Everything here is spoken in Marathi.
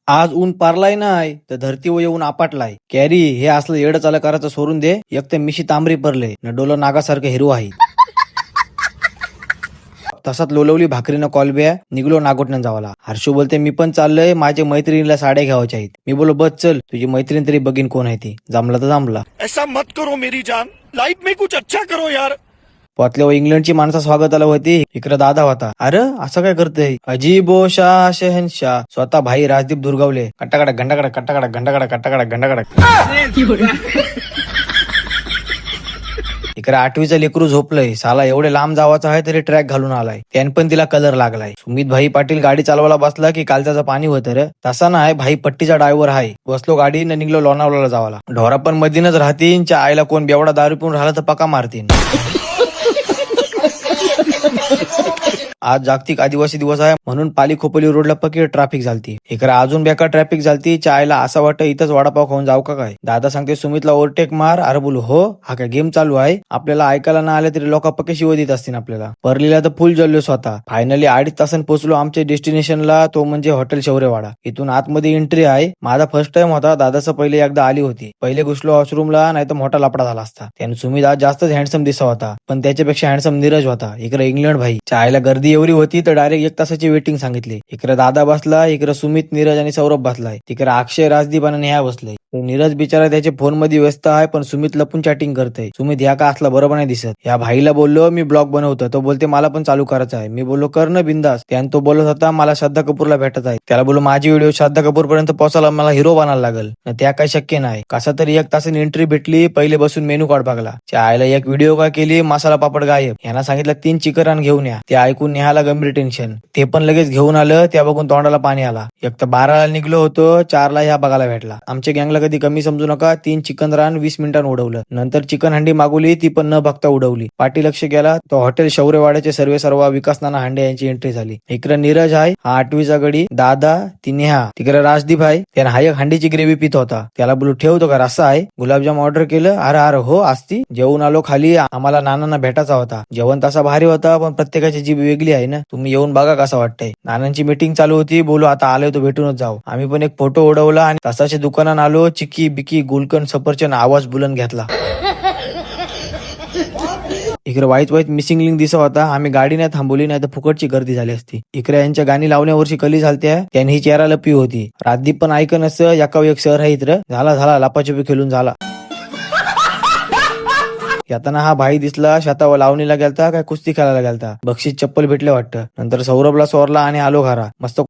आज ऊन पारलाय नाही तर धरतीवर येऊन आपटलाय. कॅरी हे असलं येडं चाल करायचं सोडून दे. एक तर मिशी तांबरी परले न डोलं नागासारखं हिरो आहे. तसाच लोलवली भाकरीनं कॉलब्या निघलो नागोटनं जावाला. हर्षू बोलते मी पण चाललोय, माझ्या मैत्रिणीला साड्या घ्यावायच्या आहेत. मी बोलो बस चल, तुझी मैत्रीण तरी बघीन कोण आहे ती. जमला तर जमला. ऐसा मत करो मेरी जान, लाइफ में कुछ अच्छा करो यार. पोचल्यावर इंग्लंडची माणसं स्वागताला होती. इकडे दादा होता. अरे असं काय करतय? अजीबो शाह शहनशाह स्वतः भाई राजदीप दुर्गावले. कट्टाकडा घंटाकडा कट्टाकडा घंटाकडा कट्टाकडा घंटाकडा. इकडे 8वीचं लेकरू झोपलंय. साला एवढे लांब जावाचं आहे तरी ट्रॅक घालून आलाय. त्यान पण तिला कलर लागलाय. सुमित भाई पाटील गाडी चालवायला बसला की कालच्याचं पाणी होतं रे. तसा नाही भाई, पट्टीचा ड्रायव्हर आहे. बसलो गाडी न निघलो लोणावळ्याला जावाला. ढोरा पण मधीनच राहतीन. च्या आईला कोण बेवडा दारू पिऊन राहिला तर पका मारतीन. आज जागतिक आदिवासी दिवस आहे म्हणून पाली खोपोली रोडला पक्की ट्रॅफिक झालती. इकडे अजून बेकार ट्रॅफिक झालती. चायला असं वाटतं इथंच वडापाव खाऊन जाऊ का काय. दादा सांगते सुमितला ओव्हरटेक मार. अरे बोलू हो, हा काय गेम चालू आहे. आपल्याला ऐकायला ना आले तरी लोक पक्के शिव देत असतील आपल्याला. परलीला तर फुल जल्लो स्वतः. फायनली 2.5 तासांनी पोहोचलो आमच्या डेस्टिनेशनला. तो म्हणजे हॉटेल शौर्यवाडा. इथून आतमध्ये एंट्री आहे. माझा फर्स्ट टाइम होता. दादाचं पहिले एकदा आली होती. पहिले घुसलो वॉशरूमला, नाही तर मोठा लपडा झाला असता. त्याने सुमित आज जास्तच हँडसम दिसा होता, पण त्याच्यापेक्षा हँडसम नीरज होता. इकडे इंग्लंड भाई चायला गर्दी एवढी होती तर डायरेक्ट 1 तासाची वेटिंग सांगितली. इकडे दादा बसला, इकडे सुमित, नीरज आणि सौरभ बसलाय. तिकडे अक्षय, राजदीप आणि नेहा बसलाय. नीरज बिचारा त्याच्या फोन मध्ये व्यस्त आहे, पण सुमित लपून चॅटिंग करतय. सुमित ह्या का असला बरोबर नाही दिसत. या भाईला बोललो मी ब्लॉग बनवतो. तो बोलते मला पण चालू करायचं आहे. मी बोललो कर ना बिंदास. त्याने तो बोलत होता मला श्रद्धा कपूरला भेटत आहे. त्याला बोललो माझी व्हिडिओ श्रद्धा कपूर पर्यंत पोहोचायला मला हिरो बनायला लागल. त्या काही शक्य नाही. कसा तरी 1 तासाने एंट्री भेटली. पहिले बसून मेनू कार्ड बघला. आयला एक व्हिडिओ का केली, मसाला पापड गायब. यांना सांगितलं 3 चिकन घेऊन या. ते ऐकून नेहाला गंभीर टेन्शन. ते पण लगेच घेऊन आलं. त्या बघून तोंडाला पाणी आला. एक तर 12ला निघलो होतो, 4ला ह्या बघायला भेटला. आमच्या गँगला कधी कमी समजू नका. 3 चिकन रान 20 मिनिटांनी उडवलं. नंतर चिकन हंडी मागवली, ती पण न बघता उडवली. पाठी लक्ष गेला तो हॉटेल शौर्यवाड्याचे सर्व विकास नाना हांडे यांची एंट्री झाली. इकडे नीरज आहे, हा 8वीचा गडी. दादा, ती नेहा. तिकडे राजदीप आहे. त्याने हा एक हंडीची ग्रेव्ही पित होता. त्याला बोलू ठेवतो का रस्सा आहे. गुलाबजाम ऑर्डर केलं. अरे अरे हो असती. जेवून आलो खाली. आम्हाला नानांना भेटायचा होता. जेवण तसा भारी होता, पण प्रत्येकाची जीभ वेगळी आहे ना. तुम्ही येऊन बघा कसं वाटतंय. नानांची मीटिंग चालू होती. बोलू आता आलोय तो भेटूनच जाऊ. आम्ही पण एक फोटो उडवला आणि तसाच्या दुकानात आलो. चिक्की बिकी गुलकंद सफरचंद आवाज बुलंद घेतला. इकडे वाईट मिसिंग लिंक दिसत होता. आम्ही गाडी नाही थांबवली, नाही तर फुकटची गर्दी झाली असती. इकडे यांच्या गाणी लावण्यावरची कली झालत्या. त्यांनी ही चेहरा लपी होती. राजदीप पण ऐकन असं एका एक शहर आहे इथं. झाला लपाछपी खेळून झाला. यातना हा भाई दिसला. शेतावर लावणीला गेलता काय कुस्ती खेळायला गेलता. बक्षीस चप्पल भेटले वाटतं. नंतर सौरभला सोरला आणि आलो घरा. मस्त